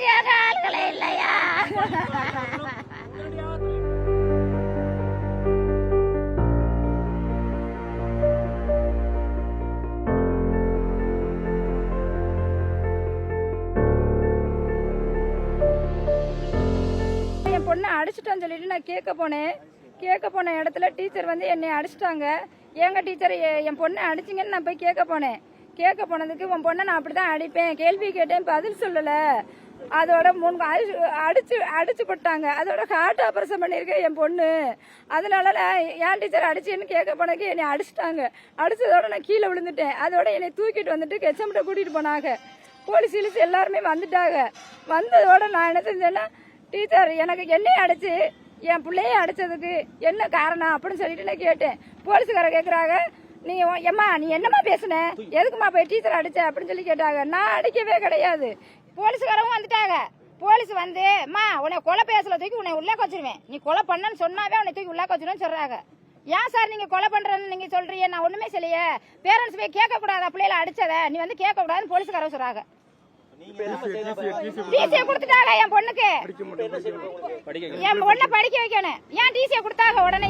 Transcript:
உடனடியாக ஆளுகளே இல்லையா? என் பொண்ணை அடிச்சுட்டான்னு சொல்லிட்டு நான் கேட்க போன இடத்துல டீச்சர் வந்து என்னை அடிச்சிட்டாங்க. எங்க டீச்சர் என் பொண்ணை அடிச்சிங்கன்னு நான் போய் கேட்க போனதுக்கு உன் பொண்ணை நான் அப்படிதான் அடிப்பேன், கேள்வி கேட்டேன், பதில் சொல்லல, அதோட 3 அடிச்சு போட்டாங்க. அதோட ஹார்ட் ஆபரேஷன் பண்ணியிருக்கேன் என் பொண்ணு. அதனால என் டீச்சர் அடிச்சேன்னு கேட்க போனக்கு என்னை அடிச்சிட்டாங்க. அடிச்சதோட நான் கீழே விழுந்துட்டேன். அதோட என்னை தூக்கிட்டு வந்துட்டு கெச்சமிட்ட கூட்டிட்டு போனாங்க. போலீஸ் எல்லாருமே வந்துட்டாங்க. வந்ததோட நான் என்ன செஞ்சேன்னா, டீச்சர் எனக்கு என்னையும் அடிச்சு என் பிள்ளைய அடிச்சதுக்கு என்ன காரணம் அப்படின்னு சொல்லிட்டு நான் கேட்டேன். போலீஸ்கார கேட்குறாங்க, நீ எம்மா நீ என்னம்மா பேசுன, எதுக்குமா போய் டீச்சர் அடிச்ச அப்படின்னு சொல்லி கேட்டாங்க. நான் அடிக்கவே கிடையாது. போலீஸ்காரவும் வந்துட்டாங்க. போலீஸ் வந்து அம்மா உன்னை கொலை பேசல தூக்கி உன்னை உள்ளே வச்சிருவேன், நீ கொலை பண்ணன்னு சொன்னாவே உன்னை தூக்கி உள்ளே வச்சிருவேன்னு சொல்றாங்க. ஏன் சார் நீங்க கொலை பண்றன்னு நீங்க சொல்றீங்க? நான் ஒண்ணுமே செய்யலையே. பேரண்ட்ஸ் போய் கேட்க கூடாதா பிள்ளைல அடிச்சத, நீ வந்து கேட்க கூடாதுன்னு போலீஸ்காரங்க சொல்றாங்க. டிசியை கொடுத்துட்டாங்க என் பொண்ணுக்கு. என் பொண்ணை படிக்க வைக்கணும். ஏன் டிசியை கொடுத்தாங்க உடனே?